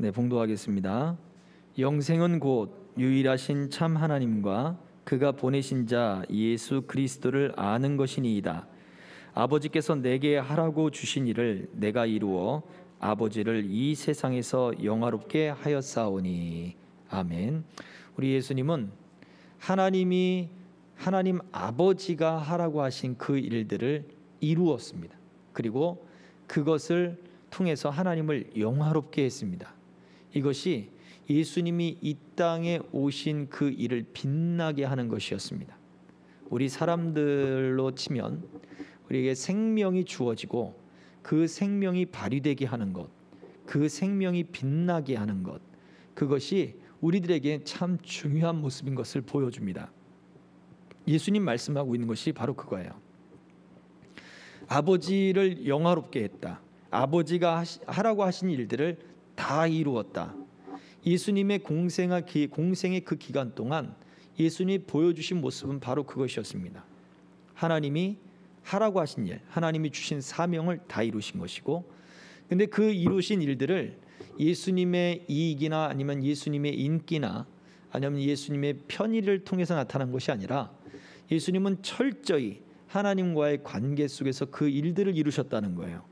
네, 봉독하겠습니다. 영생은 곧 유일하신 참 하나님과 그가 보내신 자 예수 그리스도를 아는 것이니이다. 아버지께서 내게 하라고 주신 일을 내가 이루어 아버지를 이 세상에서 영화롭게 하였사오니. 아멘. 우리 예수님은 하나님 아버지가 하라고 하신 그 일들을 이루었습니다. 그리고 그것을 통해서 하나님을 영화롭게 했습니다. 이것이 예수님이 이 땅에 오신 그 일을 빛나게 하는 것이었습니다. 우리 사람들로 치면 우리에게 생명이 주어지고 그 생명이 발휘되게 하는 것, 그 생명이 빛나게 하는 것, 그것이 우리들에게 참 중요한 모습인 것을 보여줍니다. 예수님 말씀하고 있는 것이 바로 그거예요. 아버지를 영화롭게 했다. 아버지가 하라고 하신 일들을 다 이루었다. 예수님의 공생의 그 기간 동안 예수님이 보여주신 모습은 바로 그것이었습니다. 하나님이 하라고 하신 일, 하나님이 주신 사명을 다 이루신 것이고, 근데 그 이루신 일들을 예수님의 이익이나 아니면 예수님의 인기나 아니면 예수님의 편의를 통해서 나타난 것이 아니라 예수님은 철저히 하나님과의 관계 속에서 그 일들을 이루셨다는 거예요.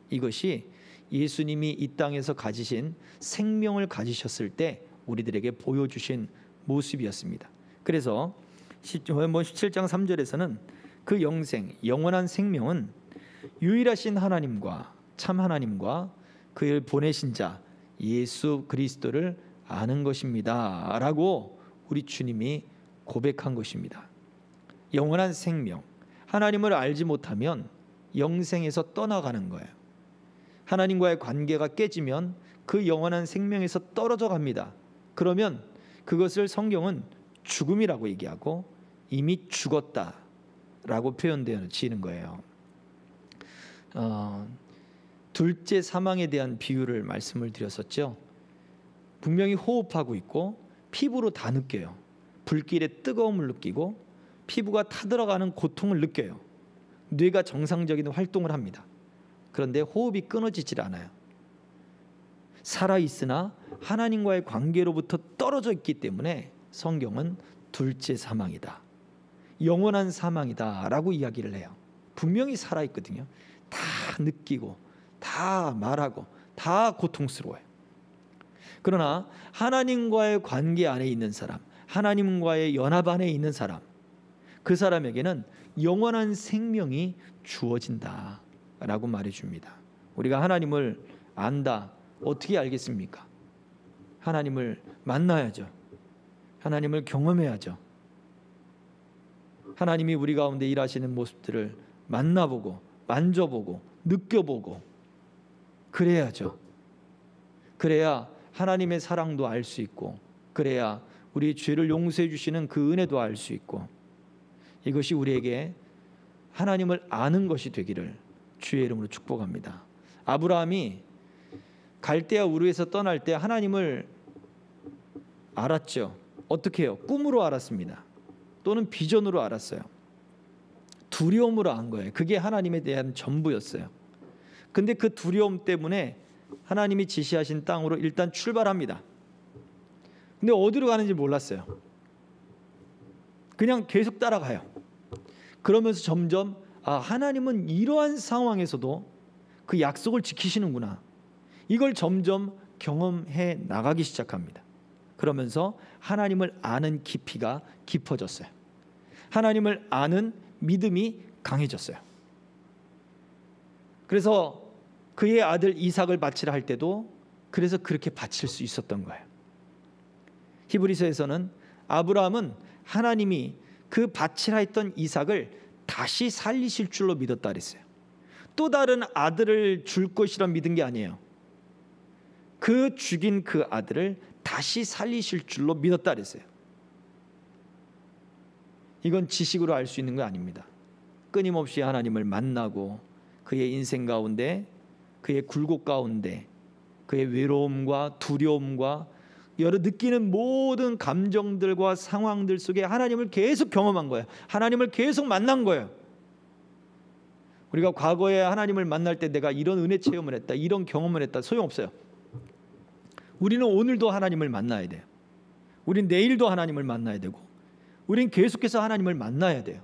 이것이 예수님이 이 땅에서 가지신 생명을 가지셨을 때 우리들에게 보여주신 모습이었습니다. 그래서 17장 3절에서는 그 영원한 생명은 유일하신 하나님과 참 하나님과 그를 보내신 자 예수 그리스도를 아는 것입니다 라고 우리 주님이 고백한 것입니다. 영원한 생명, 하나님을 알지 못하면 영생에서 떠나가는 거예요. 하나님과의 관계가 깨지면 그 영원한 생명에서 떨어져 갑니다. 그러면 그것을 성경은 죽음이라고 얘기하고 이미 죽었다라고 표현되어지는 거예요. 둘째 사망에 대한 비유를 말씀을 드렸었죠. 분명히 호흡하고 있고 피부로 다 느껴요. 불길의 뜨거움을 느끼고 피부가 타들어가는 고통을 느껴요. 뇌가 정상적인 활동을 합니다. 그런데 호흡이 끊어지질 않아요. 살아있으나 하나님과의 관계로부터 떨어져 있기 때문에 성경은 둘째 사망이다, 영원한 사망이다 라고 이야기를 해요. 분명히 살아있거든요. 다 느끼고 다 말하고 다 고통스러워요. 그러나 하나님과의 관계 안에 있는 사람, 하나님과의 연합 안에 있는 사람, 그 사람에게는 영원한 생명이 주어진다 라고 말해줍니다. 우리가 하나님을 안다. 어떻게 알겠습니까? 하나님을 만나야죠. 하나님을 경험해야죠. 하나님이 우리 가운데 일하시는 모습들을 만나보고 만져보고 느껴보고 그래야죠. 그래야 하나님의 사랑도 알 수 있고, 그래야 우리의 죄를 용서해 주시는 그 은혜도 알 수 있고, 이것이 우리에게 하나님을 아는 것이 되기를 주의 이름으로 축복합니다. 아브라함이 갈대아 우르에서 떠날 때 하나님을 알았죠. 어떻게 해요? 꿈으로 알았습니다. 또는 비전으로 알았어요. 두려움으로 안 거예요. 그게 하나님에 대한 전부였어요. 근데 그 두려움 때문에 하나님이 지시하신 땅으로 일단 출발합니다. 근데 어디로 가는지 몰랐어요. 그냥 계속 따라가요. 그러면서 점점 하나님은 이러한 상황에서도 그 약속을 지키시는구나, 이걸 점점 경험해 나가기 시작합니다. 그러면서 하나님을 아는 깊이가 깊어졌어요. 하나님을 아는 믿음이 강해졌어요. 그래서 그의 아들 이삭을 바치라 할 때도 그래서 그렇게 바칠 수 있었던 거예요. 히브리서에서는 아브라함은 하나님이 그 바치라 했던 이삭을 다시 살리실 줄로 믿었다 그랬어요. 또 다른 아들을 줄 것이라 믿은 게 아니에요. 그 죽인 그 아들을 다시 살리실 줄로 믿었다 그랬어요. 이건 지식으로 알 수 있는 거 아닙니다. 끊임없이 하나님을 만나고 그의 인생 가운데, 그의 굴곡 가운데, 그의 외로움과 두려움과 여러 느끼는 모든 감정들과 상황들 속에 하나님을 계속 경험한 거예요. 하나님을 계속 만난 거예요. 우리가 과거에 하나님을 만날 때 내가 이런 은혜 체험을 했다, 이런 경험을 했다, 소용없어요. 우리는 오늘도 하나님을 만나야 돼요. 우린 내일도 하나님을 만나야 되고, 우린 계속해서 하나님을 만나야 돼요.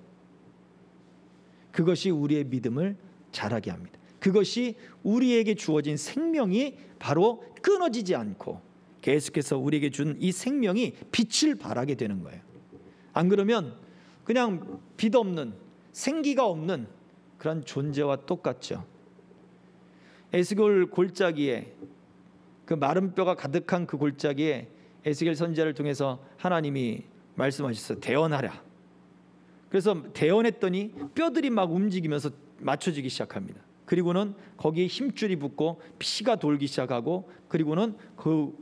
그것이 우리의 믿음을 자라게 합니다. 그것이 우리에게 주어진 생명이 바로 끊어지지 않고 계속해서 우리에게 준 이 생명이 빛을 발하게 되는 거예요. 안 그러면 그냥 빛 없는, 생기가 없는 그런 존재와 똑같죠. 에스겔 골짜기에, 그 마른 뼈가 가득한 그 골짜기에 에스겔 선지자를 통해서 하나님이 말씀하셨어요. 대언하라. 그래서 대언했더니 뼈들이 막 움직이면서 맞춰지기 시작합니다. 그리고는 거기에 힘줄이 붙고 피가 돌기 시작하고, 그리고는 그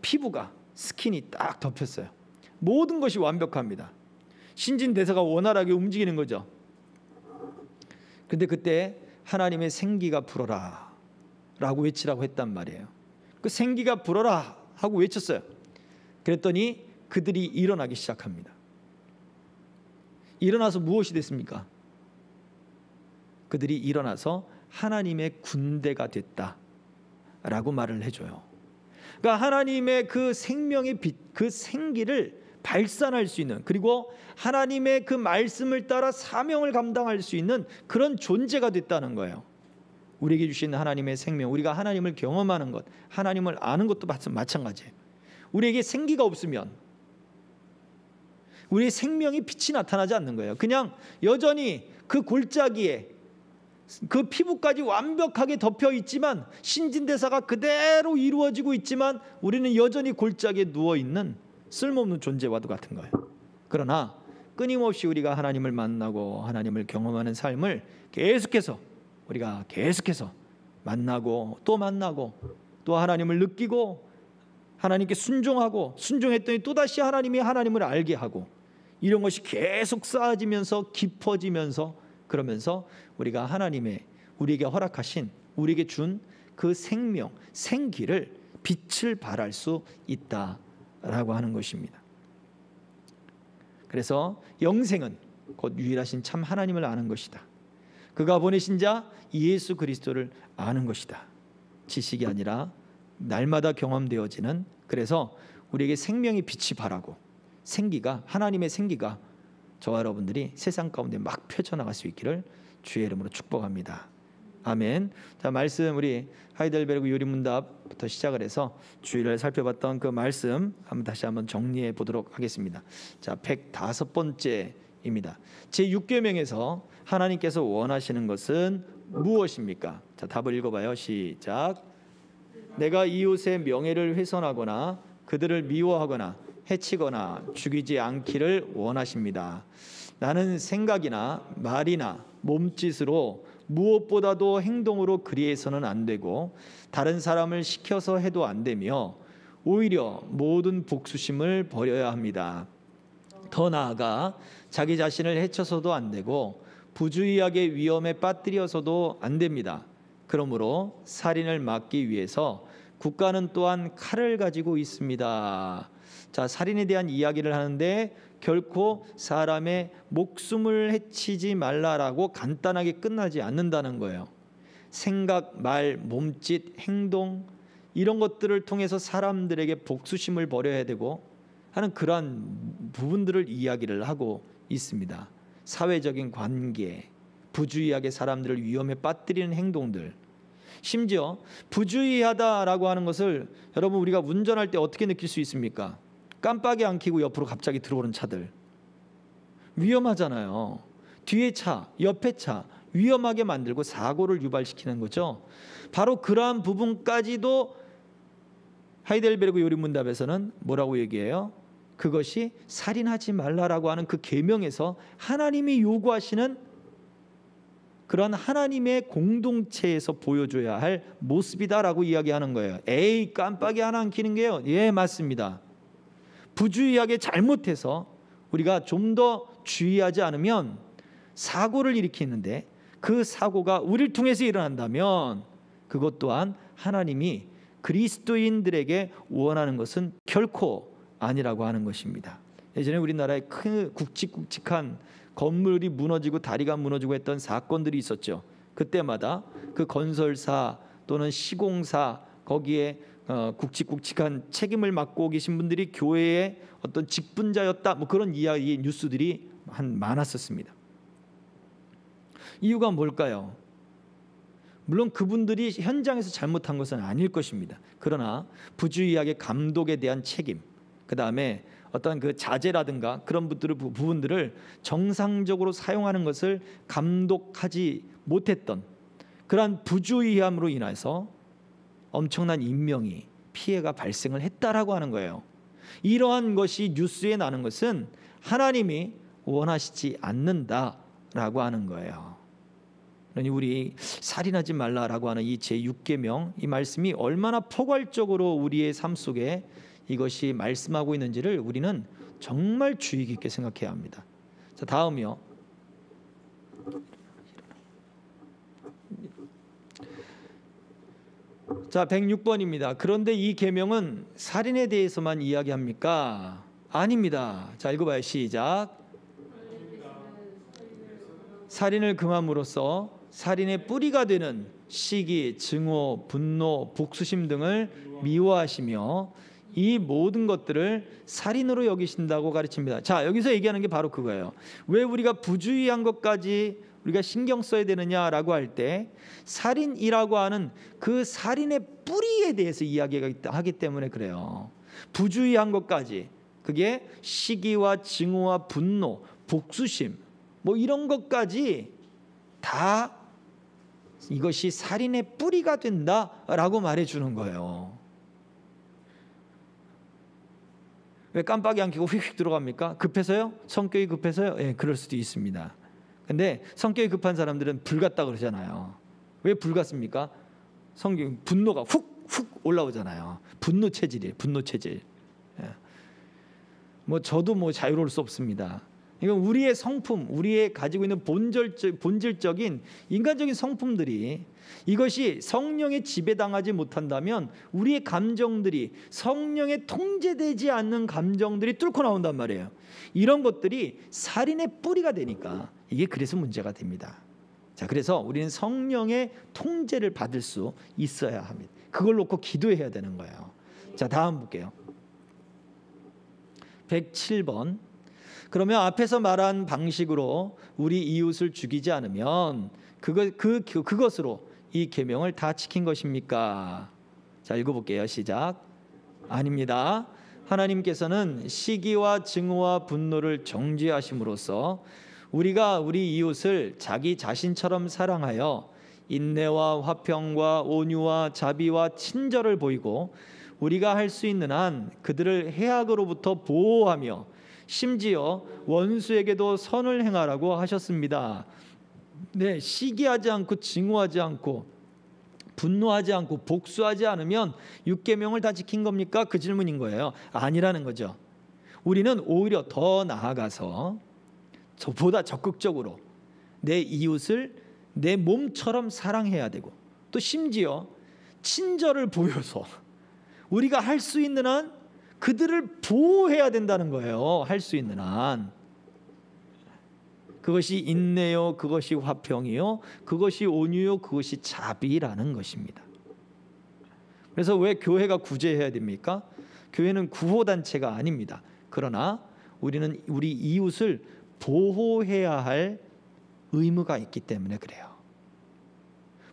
피부가, 스킨이 딱 덮였어요. 모든 것이 완벽합니다. 신진대사가 원활하게 움직이는 거죠. 근데 그때 하나님의 생기가 불어라 라고 외치라고 했단 말이에요. 그 생기가 불어라 하고 외쳤어요. 그랬더니 그들이 일어나기 시작합니다. 일어나서 무엇이 됐습니까? 그들이 일어나서 하나님의 군대가 됐다라고 말을 해줘요. 그러니까 하나님의 그 생명의 빛, 그 생기를 발산할 수 있는, 그리고 하나님의 그 말씀을 따라 사명을 감당할 수 있는 그런 존재가 됐다는 거예요. 우리에게 주신 하나님의 생명, 우리가 하나님을 경험하는 것, 하나님을 아는 것도 마찬가지예요. 우리에게 생기가 없으면 우리의 생명이 빛이 나타나지 않는 거예요. 그냥 여전히 그 골짜기에 그 피부까지 완벽하게 덮여 있지만, 신진대사가 그대로 이루어지고 있지만 우리는 여전히 골짜기에 누워있는 쓸모없는 존재와도 같은 거예요. 그러나 끊임없이 우리가 하나님을 만나고 하나님을 경험하는 삶을 우리가 계속해서 만나고 또 하나님을 느끼고 하나님께 순종했더니 또다시 하나님이 하나님을 알게 하고, 이런 것이 계속 쌓아지면서 깊어지면서, 그러면서 우리가 하나님의 우리에게 허락하신, 우리에게 준 그 생명, 생기를, 빛을 발할 수 있다라고 하는 것입니다. 그래서 영생은 곧 유일하신 참 하나님을 아는 것이다. 그가 보내신 자 예수 그리스도를 아는 것이다. 지식이 아니라 날마다 경험되어지는, 그래서 우리에게 생명의 빛이 발하고 하나님의 생기가 저와 여러분들이 세상 가운데 막 펼쳐나갈 수 있기를 주의 이름으로 축복합니다. 아멘. 자, 말씀 우리 하이델베르그 요리문답부터 시작을 해서 주일을 살펴봤던 그 말씀 다시 한번 정리해 보도록 하겠습니다. 자, 105번째입니다. 제6계명에서 하나님께서 원하시는 것은 무엇입니까? 자, 답을 읽어봐요. 시작. 내가 이웃의 명예를 훼손하거나 그들을 미워하거나 해치거나 죽이지 않기를 원하십니다. 나는 생각이나 말이나 몸짓으로 무엇보다도 행동으로 그리해서는 안 되고, 다른 사람을 시켜서 해도 안 되며, 오히려 모든 복수심을 버려야 합니다. 더 나아가 자기 자신을 해쳐서도 안 되고 부주의하게 위험에 빠뜨려서도 안 됩니다. 그러므로 살인을 막기 위해서 국가는 또한 칼을 가지고 있습니다. 자, 살인에 대한 이야기를 하는데 결코 사람의 목숨을 해치지 말라라고 간단하게 끝나지 않는다는 거예요. 생각, 말, 몸짓, 행동, 이런 것들을 통해서 사람들에게 복수심을 버려야 되고 하는 그러한 부분들을 이야기를 하고 있습니다. 사회적인 관계, 부주의하게 사람들을 위험에 빠뜨리는 행동들, 심지어 부주의하다라고 하는 것을 여러분 우리가 운전할 때 어떻게 느낄 수 있습니까? 깜빡이 안 켜고 옆으로 갑자기 들어오는 차들 위험하잖아요. 뒤에 차, 옆에 차 위험하게 만들고 사고를 유발시키는 거죠. 바로 그러한 부분까지도 하이델베르그 요리문답에서는 뭐라고 얘기해요? 그것이 살인하지 말라라고 하는 그 계명에서 하나님이 요구하시는 그런 하나님의 공동체에서 보여줘야 할 모습이다라고 이야기하는 거예요. 에이, 깜빡이 하나 안 켜는 게요? 예, 맞습니다. 부주의하게 잘못해서 우리가 좀 더 주의하지 않으면 사고를 일으키는데, 그 사고가 우리를 통해서 일어난다면 그것 또한 하나님이 그리스도인들에게 원하는 것은 결코 아니라고 하는 것입니다. 예전에 우리나라에 큰 굵직굵직한 건물이 무너지고 다리가 무너지고 했던 사건들이 있었죠. 그때마다 그 건설사 또는 시공사 거기에 굵직굵직한 책임을 맡고 계신 분들이 교회의 어떤 직분자였다, 뭐 그런 이야기 뉴스들이 많았었습니다. 이유가 뭘까요? 물론 그분들이 현장에서 잘못한 것은 아닐 것입니다. 그러나 부주의하게 감독에 대한 책임, 그 다음에 어떤 그 자재라든가 그런 부분들을 정상적으로 사용하는 것을 감독하지 못했던 그러한 부주의함으로 인해서 엄청난 인명이 피해가 발생을 했다라고 하는 거예요. 이러한 것이 뉴스에 나는 것은 하나님이 원하시지 않는다라고 하는 거예요. 그러니 우리 살인하지 말라라고 하는 이 제6계명, 이 말씀이 얼마나 포괄적으로 우리의 삶 속에 이것이 말씀하고 있는지를 우리는 정말 주의 깊게 생각해야 합니다. 자, 다음이요. 자, 106번입니다. 그런데 이 계명은 살인에 대해서만 이야기합니까? 아닙니다. 자, 읽어봐요. 시작. 살인을 금함으로써 살인의 뿌리가 되는 시기, 증오, 분노, 복수심 등을 미워하시며 이 모든 것들을 살인으로 여기신다고 가르칩니다. 자, 여기서 얘기하는 게 바로 그거예요. 왜 우리가 부주의한 것까지 우리가 신경 써야 되느냐라고 할 때 살인이라고 하는 그 살인의 뿌리에 대해서 이야기하기 때문에 그래요. 부주의한 것까지, 그게 시기와 증오와 분노, 복수심, 뭐 이런 것까지 다 이것이 살인의 뿌리가 된다라고 말해주는 거예요. 왜 깜빡이 안 켜고 휙휙 들어갑니까? 급해서요? 성격이 급해서요? 예, 그럴 수도 있습니다. 근데 성격이 급한 사람들은 불 같다 그러잖아요. 왜 불 같습니까? 분노가 훅훅 올라오잖아요. 분노 체질이에요. 분노 체질. 예. 뭐 저도 뭐 자유로울 수 없습니다. 이건 우리의 성품, 우리의 가지고 있는 본질적인 인간적인 성품들이, 이것이 성령의 지배당하지 못한다면 우리의 감정들이, 성령에 통제되지 않는 감정들이 뚫고 나온단 말이에요. 이런 것들이 살인의 뿌리가 되니까 이게 그래서 문제가 됩니다. 자, 그래서 우리는 성령의 통제를 받을 수 있어야 합니다. 그걸 놓고 기도해야 되는 거예요. 자, 다음 볼게요. 107번. 그러면 앞에서 말한 방식으로 우리 이웃을 죽이지 않으면 그것으로 이 계명을 다 지킨 것입니까? 자, 읽어볼게요. 시작. 아닙니다. 하나님께서는 시기와 증오와 분노를 정죄하심으로써 우리가 우리 이웃을 자기 자신처럼 사랑하여 인내와 화평과 온유와 자비와 친절을 보이고 우리가 할 수 있는 한 그들을 해악으로부터 보호하며 심지어 원수에게도 선을 행하라고 하셨습니다. 네, 시기하지 않고 증오하지 않고 분노하지 않고 복수하지 않으면 6계명을 다 지킨 겁니까? 그 질문인 거예요. 아니라는 거죠. 우리는 오히려 더 나아가서 보다 적극적으로 내 이웃을 내 몸처럼 사랑해야 되고, 또 심지어 친절을 보여서 우리가 할 수 있는 한 그들을 보호해야 된다는 거예요. 할 수 있는 한. 그것이 인내요, 그것이 화평이요, 그것이 온유요, 그것이 자비라는 것입니다. 그래서 왜 교회가 구제해야 됩니까? 교회는 구호단체가 아닙니다. 그러나 우리는 우리 이웃을 보호해야 할 의무가 있기 때문에 그래요.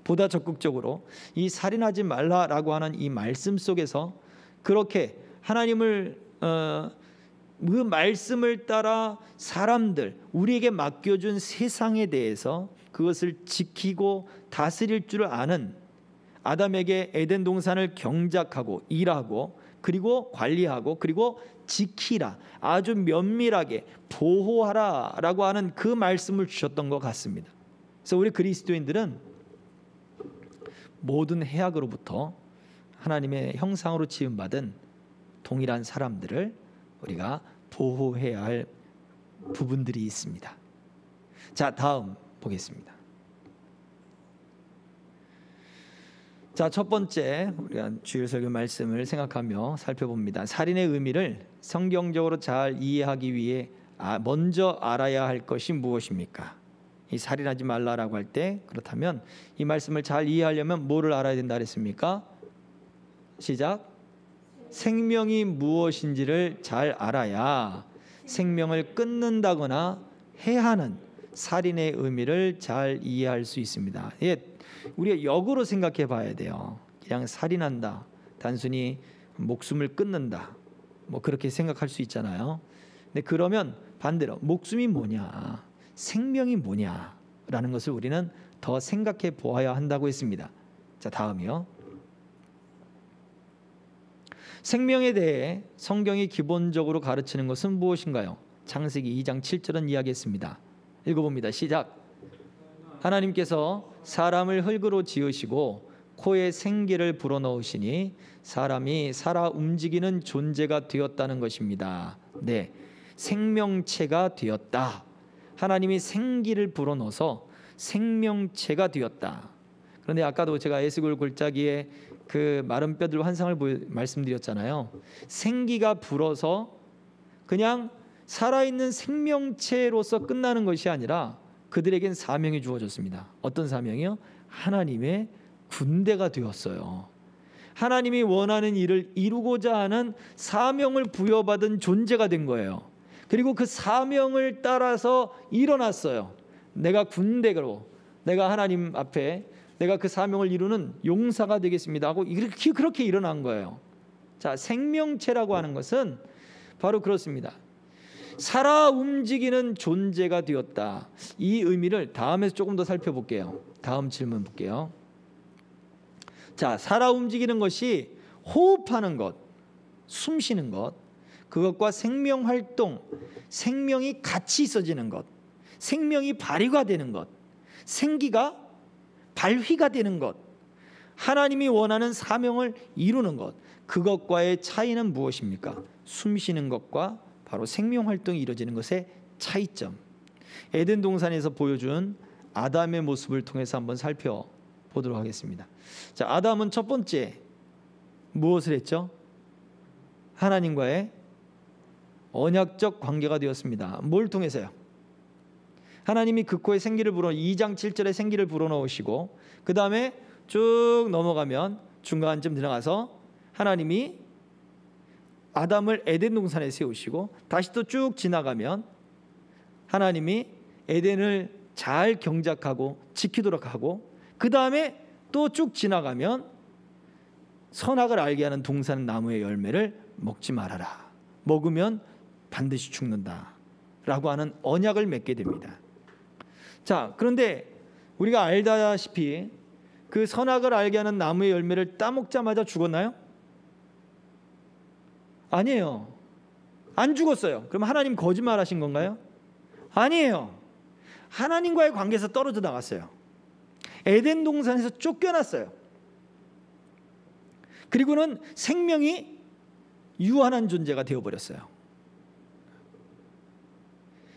보다 적극적으로 이 살인하지 말라라고 하는 이 말씀 속에서 그렇게 하나님을 그 말씀을 따라 사람들, 우리에게 맡겨준 세상에 대해서 그것을 지키고 다스릴 줄 아는, 아담에게 에덴 동산을 경작하고 일하고 그리고 관리하고 그리고 지키라, 아주 면밀하게 보호하라라고 하는 그 말씀을 주셨던 것 같습니다. 그래서 우리 그리스도인들은 모든 해악으로부터 하나님의 형상으로 지음받은 동일한 사람들을 우리가 보호해야 할 부분들이 있습니다. 자, 다음 보겠습니다. 자, 첫 번째 우리가 주일 설교 말씀을 생각하며 살펴봅니다. 살인의 의미를 성경적으로 잘 이해하기 위해 먼저 알아야 할 것이 무엇입니까? 이 살인하지 말라라고 할 때, 그렇다면 이 말씀을 잘 이해하려면 뭐를 알아야 된다 그랬습니까? 시작. 생명이 무엇인지를 잘 알아야 생명을 끊는다거나 해하는 살인의 의미를 잘 이해할 수 있습니다. 예, 우리가 역으로 생각해 봐야 돼요. 그냥 살인한다, 단순히 목숨을 끊는다, 뭐 그렇게 생각할 수 있잖아요. 근데 그러면 반대로 목숨이 뭐냐, 생명이 뭐냐라는 것을 우리는 더 생각해 보아야 한다고 했습니다. 자, 다음이요. 생명에 대해 성경이 기본적으로 가르치는 것은 무엇인가요? 창세기 2장 7절은 이야기했습니다. 읽어봅니다. 시작. 하나님께서 사람을 흙으로 지으시고 코에 생기를 불어넣으시니 사람이 살아 움직이는 존재가 되었다는 것입니다. 네, 생명체가 되었다. 하나님이 생기를 불어넣어서 생명체가 되었다. 그런데 아까도 제가 에스겔 골짜기에 그 마른 뼈들 환상을 말씀드렸잖아요. 생기가 불어서 그냥 살아있는 생명체로서 끝나는 것이 아니라 그들에겐 사명이 주어졌습니다. 어떤 사명이요? 하나님의 군대가 되었어요. 하나님이 원하는 일을 이루고자 하는 사명을 부여받은 존재가 된 거예요. 그리고 그 사명을 따라서 일어났어요. 내가 군대로, 내가 하나님 앞에 내가 그 사명을 이루는 용사가 되겠습니다 하고 그렇게 일어난 거예요. 자, 생명체라고 하는 것은 바로 그렇습니다. 살아 움직이는 존재가 되었다. 이 의미를 다음에서 조금 더 살펴볼게요. 다음 질문 볼게요. 자, 살아 움직이는 것이 호흡하는 것, 숨 쉬는 것, 그것과 생명 활동, 생명이 같이 있어지는 것, 생명이 발휘가 되는 것, 생기가 발휘가 되는 것, 하나님이 원하는 사명을 이루는 것, 그것과의 차이는 무엇입니까? 숨 쉬는 것과 바로 생명 활동이 이루어지는 것의 차이점. 에덴 동산에서 보여준 아담의 모습을 통해서 한번 살펴보도록 하겠습니다. 자, 아담은 첫 번째 무엇을 했죠? 하나님과의 언약적 관계가 되었습니다. 뭘 통해서요? 하나님이 그 코에 생기를 불어 2장 7절에 생기를 불어넣으시고 그 다음에 쭉 넘어가면 중간쯤 지나가서 하나님이 아담을 에덴 동산에 세우시고 다시 또 쭉 지나가면 하나님이 에덴을 잘 경작하고 지키도록 하고 그 다음에 또 쭉 지나가면 선악을 알게 하는 동산 나무의 열매를 먹지 말아라. 먹으면 반드시 죽는다 라고 하는 언약을 맺게 됩니다. 자, 그런데 우리가 알다시피 그 선악을 알게 하는 나무의 열매를 따먹자마자 죽었나요? 아니에요. 안 죽었어요. 그럼 하나님 거짓말하신 건가요? 아니에요. 하나님과의 관계에서 떨어져 나갔어요. 에덴 동산에서 쫓겨났어요. 그리고는 생명이 유한한 존재가 되어버렸어요.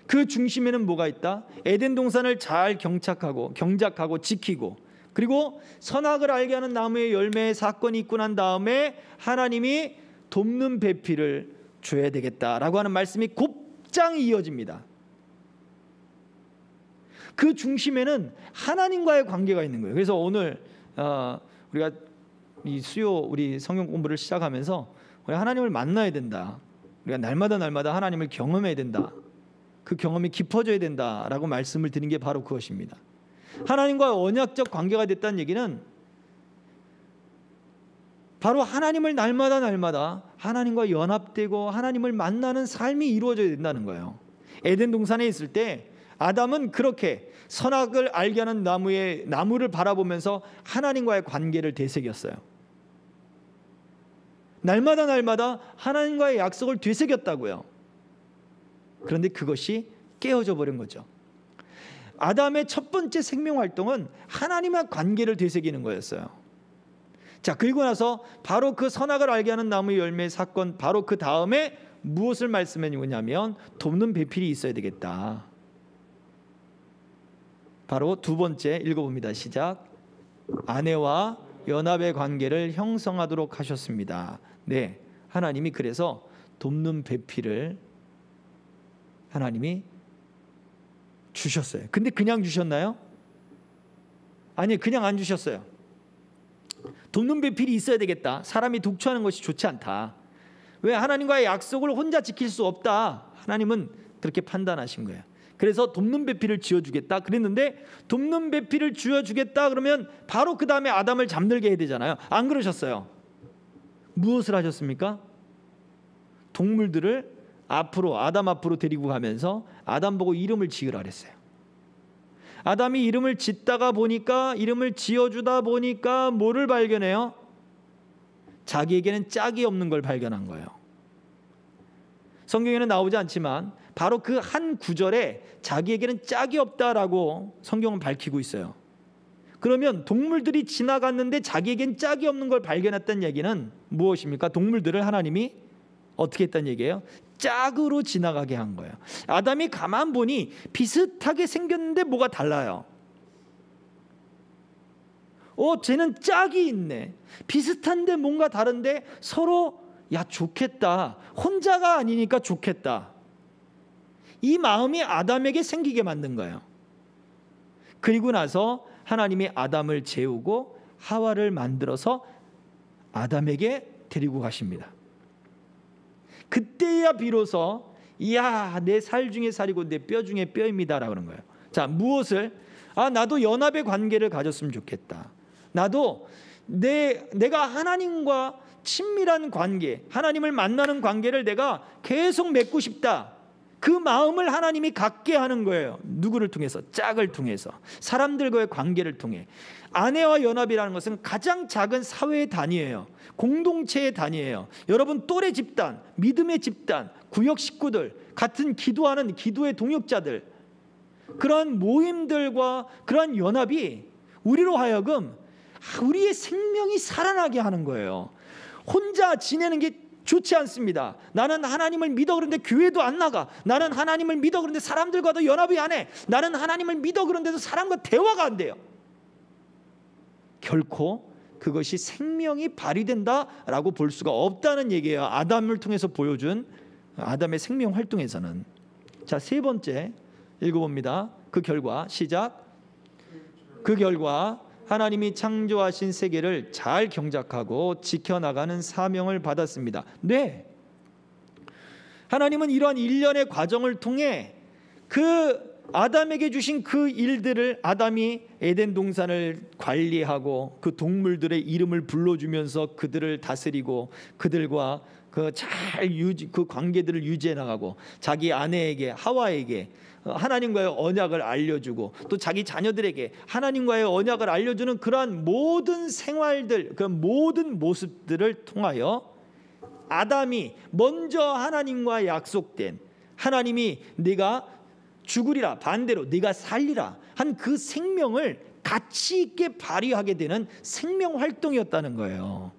그 중심에는 뭐가 있다? 에덴 동산을 잘 경작하고 지키고 그리고 선악을 알게 하는 나무의 열매의 사건이 있고 난 다음에 하나님이 돕는 배필을 줘야 되겠다라고 하는 말씀이 곧장 이어집니다. 그 중심에는 하나님과의 관계가 있는 거예요. 그래서 오늘 우리가 이 수요 우리 성경 공부를 시작하면서 우리 하나님을 만나야 된다. 우리가 날마다 하나님을 경험해야 된다. 그 경험이 깊어져야 된다라고 말씀을 드린 게 바로 그것입니다. 하나님과 언약적 관계가 됐다는 얘기는 바로 하나님을 날마다 하나님과 연합되고 하나님을 만나는 삶이 이루어져야 된다는 거예요. 에덴 동산에 있을 때 아담은 그렇게 선악을 알게 하는 나무를 바라보면서 하나님과의 관계를 되새겼어요. 날마다 하나님과의 약속을 되새겼다고요. 그런데 그것이 깨어져 버린 거죠. 아담의 첫 번째 생명 활동은 하나님과 관계를 되새기는 거였어요. 자, 그리고 나서 바로 그 선악을 알게 하는 나무의 열매의 사건, 바로 그 다음에 무엇을 말씀해 주냐면 돕는 배필이 있어야 되겠다. 바로 두 번째 읽어봅니다. 시작. 아내와 연합의 관계를 형성하도록 하셨습니다. 네, 하나님이 그래서 돕는 배필을 하나님이 주셨어요. 근데 그냥 주셨나요? 아니, 그냥 안 주셨어요. 돕는 배필이 있어야 되겠다. 사람이 독초하는 것이 좋지 않다. 왜? 하나님과의 약속을 혼자 지킬 수 없다. 하나님은 그렇게 판단하신 거예요. 그래서 돕는 배필을 지어주겠다 그랬는데, 돕는 배필을 지어주겠다 그러면 바로 그 다음에 아담을 잠들게 해야 되잖아요. 안 그러셨어요. 무엇을 하셨습니까? 동물들을 앞으로, 아담 앞으로 데리고 가면서 아담 보고 이름을 지으라 그랬어요. 아담이 이름을 짓다가 보니까, 이름을 지어주다 보니까 뭐를 발견해요? 자기에게는 짝이 없는 걸 발견한 거예요. 성경에는 나오지 않지만 바로 그 한 구절에 자기에게는 짝이 없다라고 성경은 밝히고 있어요. 그러면 동물들이 지나갔는데 자기에겐 짝이 없는 걸 발견했다는 얘기는 무엇입니까? 동물들을 하나님이 어떻게 했다는 얘기예요? 짝으로 지나가게 한 거예요. 아담이 가만 보니 비슷하게 생겼는데 뭐가 달라요. 쟤는 짝이 있네. 비슷한데 뭔가 다른데 서로 야 좋겠다. 혼자가 아니니까 좋겠다. 이 마음이 아담에게 생기게 만든 거예요. 그리고 나서 하나님이 아담을 재우고 하와를 만들어서 아담에게 데리고 가십니다. 그때야 비로소 이야 내 살 중에 살이고 내 뼈 중에 뼈입니다라고 그런 거예요. 자, 무엇을? 나도 연합의 관계를 가졌으면 좋겠다. 나도 내가 하나님과 친밀한 관계, 하나님을 만나는 관계를 내가 계속 맺고 싶다. 그 마음을 하나님이 갖게 하는 거예요. 누구를 통해서? 짝을 통해서, 사람들과의 관계를 통해. 아내와 연합이라는 것은 가장 작은 사회의 단위예요. 공동체의 단위예요. 여러분 또래 집단, 믿음의 집단, 구역 식구들, 같은 기도하는 기도의 동역자들, 그러한 모임들과 그러한 연합이 우리로 하여금 우리의 생명이 살아나게 하는 거예요. 혼자 지내는 게 좋지 않습니다. 나는 하나님을 믿어 그런데 교회도 안 나가. 나는 하나님을 믿어 그런데 사람들과도 연합이 안 해. 나는 하나님을 믿어 그런데도 사람과 대화가 안 돼요. 결코 그것이 생명이 발휘된다라고 볼 수가 없다는 얘기예요. 아담을 통해서 보여준 아담의 생명 활동에서는. 자, 세 번째 읽어봅니다. 그 결과 시작. 그 결과 하나님이 창조하신 세계를 잘 경작하고 지켜나가는 사명을 받았습니다. 네, 하나님은 이러한 일련의 과정을 통해 그 아담에게 주신 그 일들을, 아담이 에덴 동산을 관리하고 그 동물들의 이름을 불러주면서 그들을 다스리고 그들과 그 관계들을 유지해 나가고, 자기 아내에게 하와에게 하나님과의 언약을 알려주고, 또 자기 자녀들에게 하나님과의 언약을 알려주는 그러한 모든 생활들, 그 모든 모습들을 통하여 아담이 먼저 하나님과 약속된, 하나님이 네가 죽으리라, 반대로 네가 살리라 한 그 생명을 가치 있게 발휘하게 되는 생명 활동이었다는 거예요.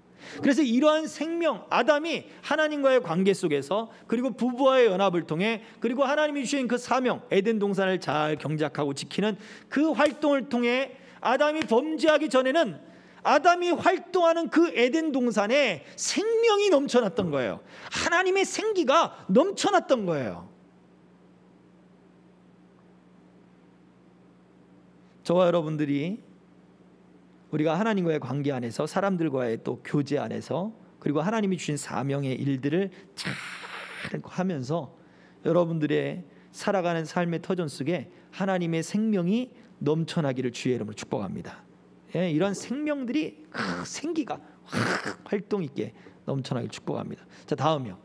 그래서 이러한 생명, 아담이 하나님과의 관계 속에서, 그리고 부부와의 연합을 통해, 그리고 하나님이 주신 그 사명, 에덴 동산을 잘 경작하고 지키는 그 활동을 통해 아담이 범죄하기 전에는 아담이 활동하는 그 에덴 동산에 생명이 넘쳐났던 거예요. 하나님의 생기가 넘쳐났던 거예요. 저와 여러분들이 우리가 하나님과의 관계 안에서, 사람들과의 또 교제 안에서, 그리고 하나님이 주신 사명의 일들을 잘 하면서 여러분들의 살아가는 삶의 터전 속에 하나님의 생명이 넘쳐나기를 주의 이름으로 축복합니다. 예, 이런 생명들이 생기가 활동 있게 넘쳐나기를 축복합니다. 자, 다음이요.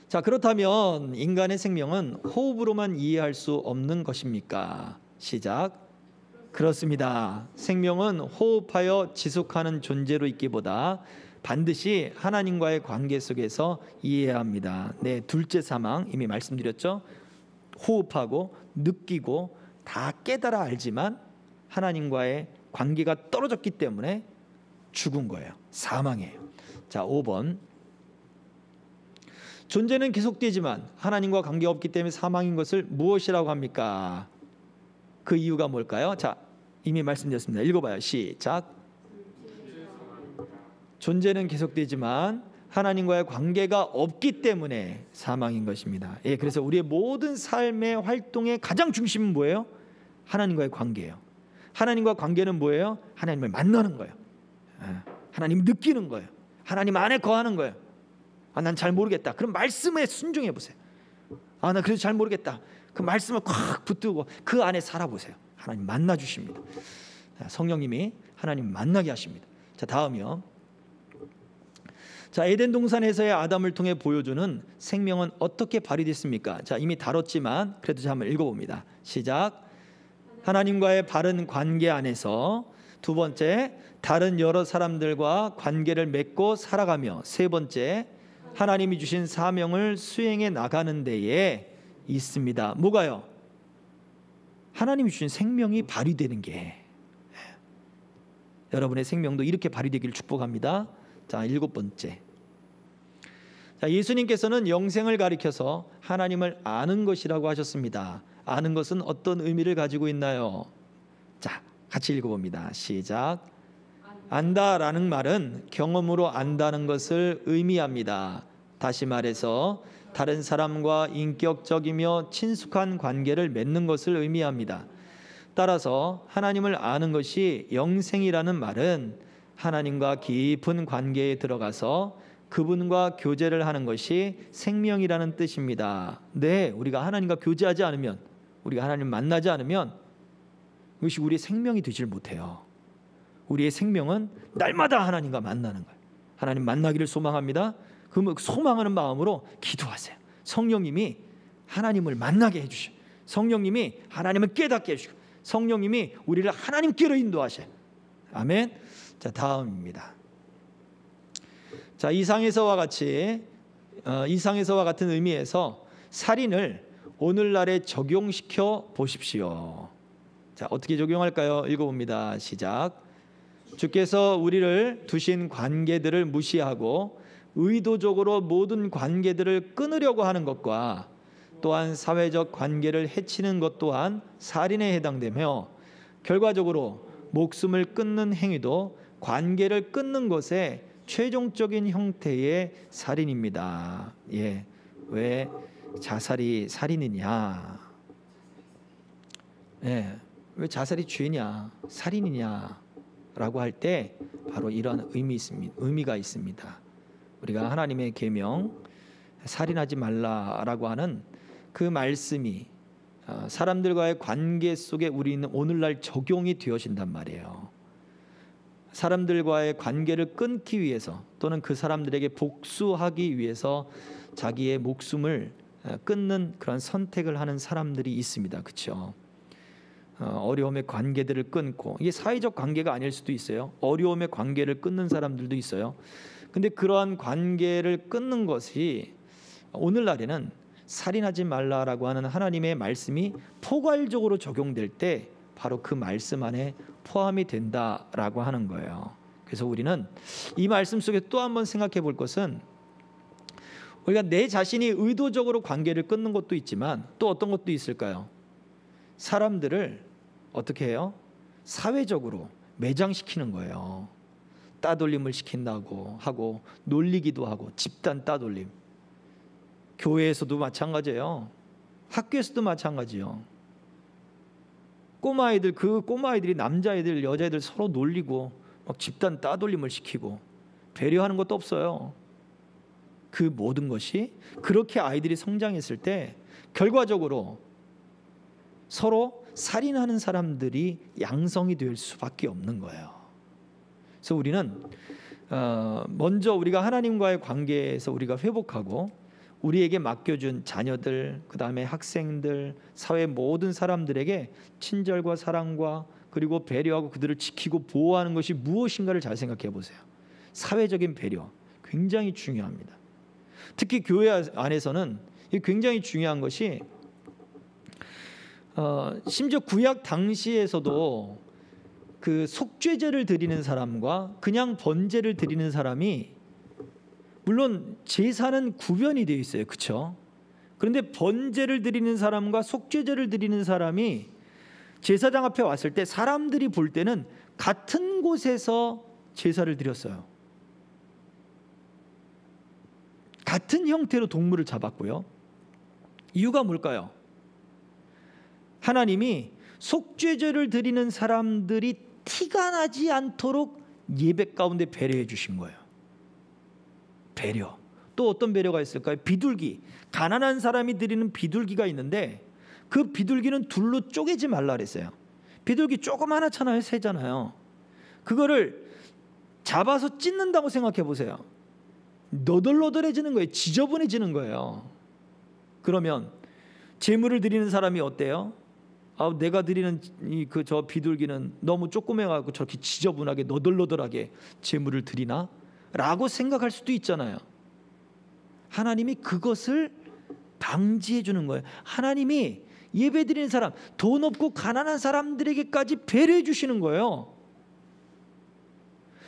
자, 그렇다면 인간의 생명은 호흡으로만 이해할 수 없는 것입니까? 시작. 그렇습니다. 생명은 호흡하여 지속하는 존재로 있기보다 반드시 하나님과의 관계 속에서 이해해야 합니다. 네, 둘째 사망 이미 말씀드렸죠. 호흡하고 느끼고 다 깨달아 알지만 하나님과의 관계가 떨어졌기 때문에 죽은 거예요. 사망이에요. 자, 5번. 존재는 계속되지만 하나님과 관계가 없기 때문에 사망인 것을 무엇이라고 합니까? 그 이유가 뭘까요? 자, 이미 말씀드렸습니다. 읽어봐요. 시작. 존재는 계속되지만 하나님과의 관계가 없기 때문에 사망인 것입니다. 예, 그래서 우리의 모든 삶의 활동의 가장 중심은 뭐예요? 하나님과의 관계예요. 하나님과 관계는 뭐예요? 하나님을 만나는 거예요. 하나님 느끼는 거예요. 하나님 안에 거하는 거예요. 난 잘 모르겠다. 그럼 말씀에 순종해 보세요. 나 그래도 잘 모르겠다. 그 말씀을 콱 붙들고 그 안에 살아보세요. 하나님 만나 주십니다. 성령님이 하나님 만나게 하십니다. 자, 다음이요. 자, 에덴 동산에서의 아담을 통해 보여주는 생명은 어떻게 발휘됐습니까? 자, 이미 다뤘지만 그래도 한번 읽어봅니다. 시작. 하나님과의 바른 관계 안에서, 두 번째, 다른 여러 사람들과 관계를 맺고 살아가며, 세 번째, 하나님이 주신 사명을 수행해 나가는 데에 있습니다. 뭐가요? 하나님이 주신 생명이 발휘되는 게, 여러분의 생명도 이렇게 발휘되기를 축복합니다. 자, 일곱 번째. 자, 예수님께서는 영생을 가리켜서 하나님을 아는 것이라고 하셨습니다. 아는 것은 어떤 의미를 가지고 있나요? 자, 같이 읽어봅니다. 시작. 안다라는 말은 경험으로 안다는 것을 의미합니다. 다시 말해서 다른 사람과 인격적이며 친숙한 관계를 맺는 것을 의미합니다. 따라서 하나님을 아는 것이 영생이라는 말은 하나님과 깊은 관계에 들어가서 그분과 교제를 하는 것이 생명이라는 뜻입니다. 네, 우리가 하나님과 교제하지 않으면, 우리가 하나님 만나지 않으면 이것이 우리의 생명이 되질 못해요. 우리의 생명은 날마다 하나님과 만나는 거예요. 하나님 만나기를 소망합니다. 그 소망하는 마음으로 기도하세요. 성령님이 하나님을 만나게 해주셔요. 성령님이 하나님을 깨닫게 해주시고, 성령님이 우리를 하나님께로 인도하셔요. 아멘. 자, 다음입니다. 자, 이상에서와 같은 의미에서 살인을 오늘날에 적용시켜 보십시오. 자, 어떻게 적용할까요? 읽어봅니다. 시작. 주께서 우리를 두신 관계들을 무시하고 의도적으로 모든 관계들을 끊으려고 하는 것과 또한 사회적 관계를 해치는 것 또한 살인에 해당되며, 결과적으로 목숨을 끊는 행위도 관계를 끊는 것의 최종적인 형태의 살인입니다. 예, 왜 자살이 살인이냐? 예, 왜 자살이 죄냐, 살인이냐라고 할 때 바로 이런 의미가 있습니다. 우리가 하나님의 계명, 살인하지 말라라고 하는 그 말씀이 사람들과의 관계 속에 우리는 오늘날 적용이 되어진단 말이에요. 사람들과의 관계를 끊기 위해서, 또는 그 사람들에게 복수하기 위해서 자기의 목숨을 끊는 그런 선택을 하는 사람들이 있습니다. 그렇죠? 어려움의 관계들을 끊고, 이게 사회적 관계가 아닐 수도 있어요. 어려움의 관계를 끊는 사람들도 있어요. 근데 그러한 관계를 끊는 것이 오늘날에는 살인하지 말라라고 하는 하나님의 말씀이 포괄적으로 적용될 때 바로 그 말씀 안에 포함이 된다라고 하는 거예요. 그래서 우리는 이 말씀 속에 또 한번 생각해 볼 것은, 우리가 내 자신이 의도적으로 관계를 끊는 것도 있지만 또 어떤 것도 있을까요? 사람들을 어떻게 해요? 사회적으로 매장시키는 거예요. 따돌림을 시킨다고 하고, 놀리기도 하고, 집단 따돌림. 교회에서도 마찬가지예요. 학교에서도 마찬가지요. 그 꼬마아이들이 남자애들, 여자애들 서로 놀리고 막 집단 따돌림을 시키고 배려하는 것도 없어요. 그 모든 것이 그렇게 아이들이 성장했을 때 결과적으로 서로 살인하는 사람들이 양성이 될 수밖에 없는 거예요. 그래서 우리는 먼저 우리가 하나님과의 관계에서 우리가 회복하고, 우리에게 맡겨준 자녀들, 그 다음에 학생들, 사회 모든 사람들에게 친절과 사랑과 그리고 배려하고 그들을 지키고 보호하는 것이 무엇인가를 잘 생각해 보세요. 사회적인 배려 굉장히 중요합니다. 특히 교회 안에서는 굉장히 중요한 것이, 심지어 구약 당시에서도 그 속죄제를 드리는 사람과 그냥 번제를 드리는 사람이, 물론 제사는 구별이 되어 있어요. 그렇죠? 그런데 번제를 드리는 사람과 속죄제를 드리는 사람이 제사장 앞에 왔을 때 사람들이 볼 때는 같은 곳에서 제사를 드렸어요. 같은 형태로 동물을 잡았고요. 이유가 뭘까요? 하나님이 속죄제를 드리는 사람들이 티가 나지 않도록 예배 가운데 배려해 주신 거예요. 배려. 또 어떤 배려가 있을까요? 비둘기. 가난한 사람이 드리는 비둘기가 있는데 그 비둘기는 둘로 쪼개지 말라 그랬어요. 비둘기 조그마하잖아요. 새잖아요. 그거를 잡아서 찢는다고 생각해 보세요. 너덜너덜해지는 거예요. 지저분해지는 거예요. 그러면 제물을 드리는 사람이 어때요? 내가 드리는 저 비둘기는 너무 조그매가지고 저렇게 지저분하게 너덜너덜하게 제물을 드리나? 라고 생각할 수도 있잖아요. 하나님이 그것을 방지해 주는 거예요. 하나님이 예배 드리는 사람, 돈 없고 가난한 사람들에게까지 배려해 주시는 거예요.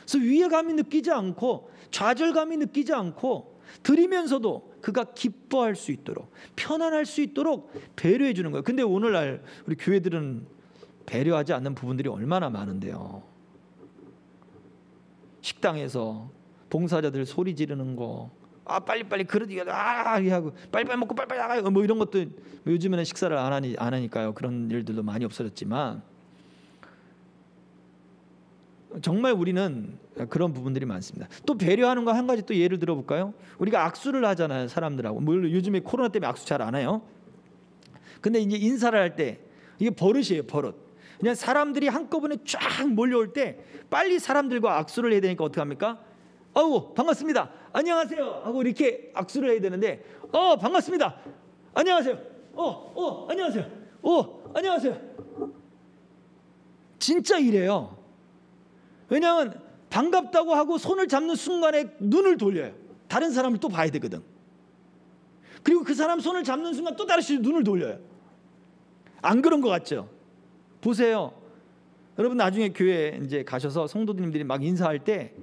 그래서 위화감이 느끼지 않고 좌절감이 느끼지 않고 드리면서도 그가 기뻐할 수 있도록 편안할 수 있도록 배려해 주는 거예요. 근데 오늘날 우리 교회들은 배려하지 않는 부분들이 얼마나 많은데요. 식당에서 봉사자들 소리 지르는 거, 빨리빨리 그릇 하고 빨리빨리 먹고 빨리빨리 나가요. 뭐 이런 것도 요즘에는 식사를 안 하니까요. 그런 일들도 많이 없어졌지만 정말 우리는 그런 부분들이 많습니다. 또 배려하는 거 한 가지 또 예를 들어볼까요? 우리가 악수를 하잖아요, 사람들하고. 물론 요즘에 코로나 때문에 악수 잘 안 해요. 근데 이제 인사를 할 때 이게 버릇이에요, 버릇. 그냥 사람들이 한꺼번에 쫙 몰려올 때 빨리 사람들과 악수를 해야 되니까 어떻게 합니까? 반갑습니다. 안녕하세요. 하고 이렇게 악수를 해야 되는데, 반갑습니다. 안녕하세요. 안녕하세요. 안녕하세요. 진짜 이래요. 왜냐하면 반갑다고 하고 손을 잡는 순간에 눈을 돌려요. 다른 사람을 또 봐야 되거든. 그리고 그 사람 손을 잡는 순간 또 다시 눈을 돌려요. 안 그런 것 같죠? 보세요. 여러분 나중에 교회 이제 가셔서 성도님들이 막 인사할 때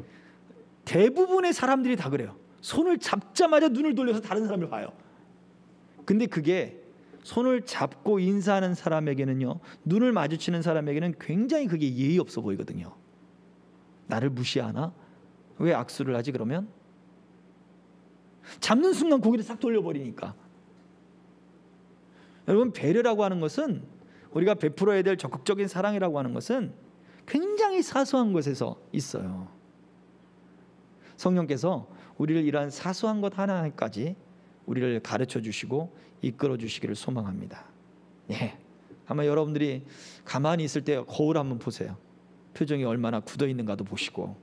대부분의 사람들이 다 그래요. 손을 잡자마자 눈을 돌려서 다른 사람을 봐요. 근데 그게 손을 잡고 인사하는 사람에게는요, 눈을 마주치는 사람에게는 굉장히 그게 예의 없어 보이거든요. 나를 무시하나? 왜 악수를 하지 그러면? 잡는 순간 고개를 싹 돌려버리니까. 여러분 배려라고 하는 것은, 우리가 베풀어야 될 적극적인 사랑이라고 하는 것은 굉장히 사소한 것에서 있어요. 성령께서 우리를 이러한 사소한 것 하나까지 우리를 가르쳐 주시고 이끌어 주시기를 소망합니다. 아마 여러분들이 가만히 있을 때 거울 한번 보세요. 표정이 얼마나 굳어 있는가도 보시고.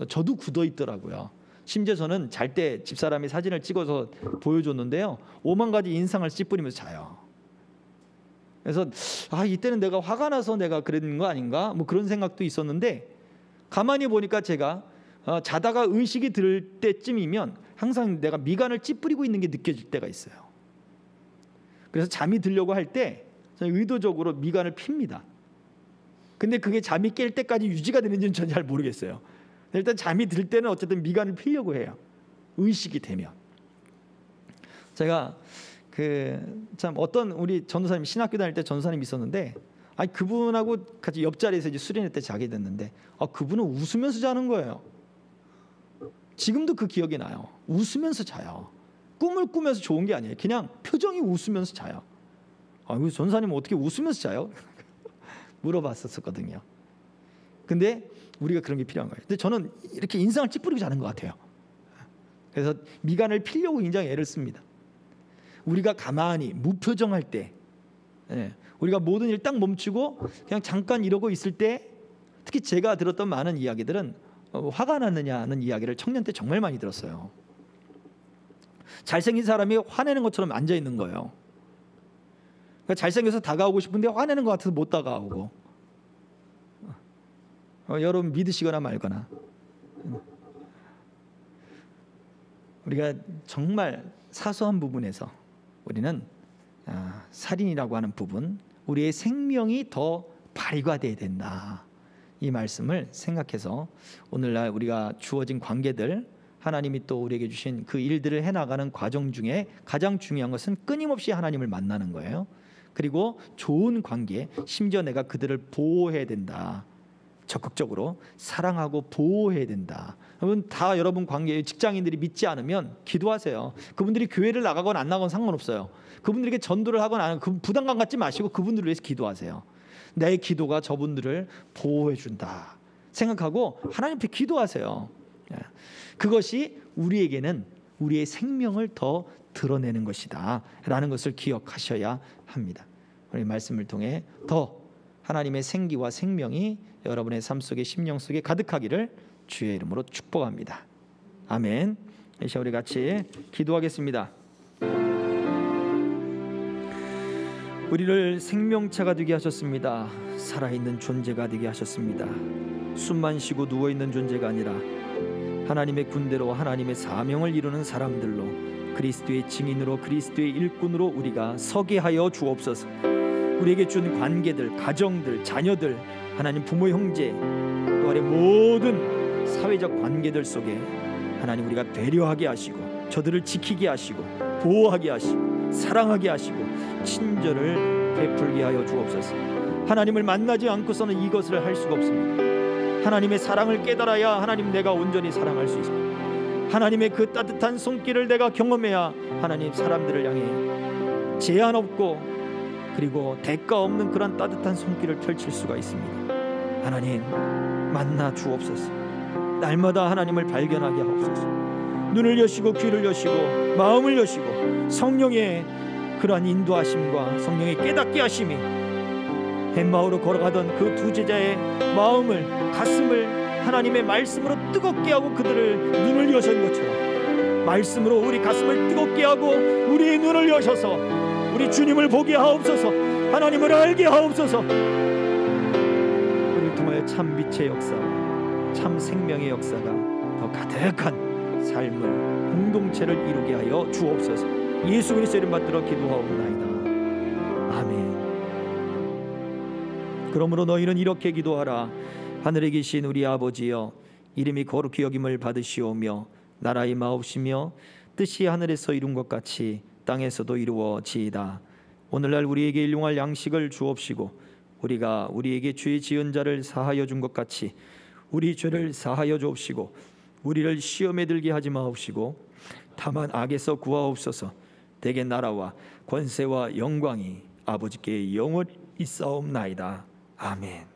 저도 굳어 있더라고요. 심지어 저는 잘 때 집사람이 사진을 찍어서 보여줬는데요, 5만 가지 인상을 찌푸리면서 자요. 그래서 이때는 내가 화가 나서 내가 그랬는 거 아닌가? 뭐 그런 생각도 있었는데, 가만히 보니까 제가 자다가 의식이 들 때쯤이면 항상 내가 미간을 찌푸리고 있는 게 느껴질 때가 있어요. 그래서 잠이 들려고 할 때 저는 의도적으로 미간을 핍니다. 근데 그게 잠이 깰 때까지 유지가 되는지는 전 잘 모르겠어요. 일단 잠이 들 때는 어쨌든 미간을 피려고 해요. 의식이 되면. 제가 참 어떤 우리 전도사님, 신학교 다닐 때 전도사님 있었는데, 그분하고 같이 옆자리에서 이제 수련회 때 자게 됐는데, 그분은 웃으면서 자는 거예요. 지금도 그 기억이 나요. 웃으면서 자요. 꿈을 꾸면서 좋은 게 아니에요. 그냥 표정이 웃으면서 자요. 전도사님은 어떻게 웃으면서 자요? 물어봤었거든요. 근데 우리가 그런 게 필요한 거예요. 근데 저는 이렇게 인상을 찌푸리고 자는 것 같아요. 그래서 미간을 피려고 굉장히 애를 씁니다. 우리가 가만히 무표정할 때, 우리가 모든 일 딱 멈추고 그냥 잠깐 이러고 있을 때, 특히 제가 들었던 많은 이야기들은 화가 났느냐는 이야기를 청년 때 정말 많이 들었어요. 잘생긴 사람이 화내는 것처럼 앉아 있는 거예요. 그러니까 잘생겨서 다가오고 싶은데 화내는 것 같아서 못 다가오고. 여러분 믿으시거나 말거나. 우리가 정말 사소한 부분에서 우리는 살인이라고 하는 부분, 우리의 생명이 더 발휘돼야 된다. 이 말씀을 생각해서 오늘날 우리가 주어진 관계들, 하나님이 또 우리에게 주신 그 일들을 해나가는 과정 중에 가장 중요한 것은 끊임없이 하나님을 만나는 거예요. 그리고 좋은 관계, 심지어 내가 그들을 보호해야 된다. 적극적으로 사랑하고 보호해야 된다. 여러분 관계에 직장인들이 믿지 않으면 기도하세요. 그분들이 교회를 나가건 안 나가건 상관없어요. 그분들에게 전도를 하건 안 하건 부담감 갖지 마시고 그분들을 위해서 기도하세요. 내 기도가 저분들을 보호해 준다 생각하고 하나님 앞에 기도하세요. 그것이 우리에게는 우리의 생명을 더 드러내는 것이다 라는 것을 기억하셔야 합니다. 오늘 말씀을 통해 더 하나님의 생기와 생명이 여러분의 삶 속에 심령 속에 가득하기를 주의 이름으로 축복합니다. 아멘. 이 시간 우리 같이 기도하겠습니다. 우리를 생명체가 되게 하셨습니다. 살아있는 존재가 되게 하셨습니다. 숨만 쉬고 누워있는 존재가 아니라 하나님의 군대로 하나님의 사명을 이루는 사람들로 그리스도의 증인으로 그리스도의 일꾼으로 우리가 서게 하여 주옵소서. 우리에게 준 관계들, 가정들, 자녀들, 하나님 부모 형제 또 아래 모든 사회적 관계들 속에 하나님 우리가 배려하게 하시고 저들을 지키게 하시고 보호하게 하시고 사랑하게 하시고 친절을 베풀게 하여 주옵소서. 하나님을 만나지 않고서는 이것을 할 수가 없습니다. 하나님의 사랑을 깨달아야 하나님 내가 온전히 사랑할 수 있습니다. 하나님의 그 따뜻한 손길을 내가 경험해야 하나님 사람들을 향해 제한 없고 그리고 대가 없는 그런 따뜻한 손길을 펼칠 수가 있습니다. 하나님 만나 주옵소서. 날마다 하나님을 발견하게 하옵소서. 눈을 여시고 귀를 여시고 마음을 여시고 성령의 그러한 인도하심과 성령의 깨닫게 하심이 엠마오로 걸어가던 그 두 제자의 마음을 가슴을 하나님의 말씀으로 뜨겁게 하고 그들을 눈을 여신 것처럼 말씀으로 우리 가슴을 뜨겁게 하고 우리의 눈을 여셔서 우리 주님을 보게 하옵소서. 하나님을 알게 하옵소서. 우리를 통하여 참 빛의 역사와 참 생명의 역사가 더 가득한 삶을 공동체를 이루게 하여 주옵소서. 예수 그리스도의 이름 받들어 기도하옵나이다. 아멘. 그러므로 너희는 이렇게 기도하라. 하늘에 계신 우리 아버지여, 이름이 거룩히 여김을 받으시오며 나라의 마옵시며 뜻이 하늘에서 이룬 것 같이 땅에서도 이루어지이다. 오늘날 우리에게 일용할 양식을 주옵시고 우리가 우리에게 죄 지은 자를 사하여 준 것 같이 우리 죄를 사하여 주옵시고 우리를 시험에 들게 하지 마옵시고 다만 악에서 구하옵소서. 대개 나라와 권세와 영광이 아버지께 영원히 있사옵나이다. 아멘.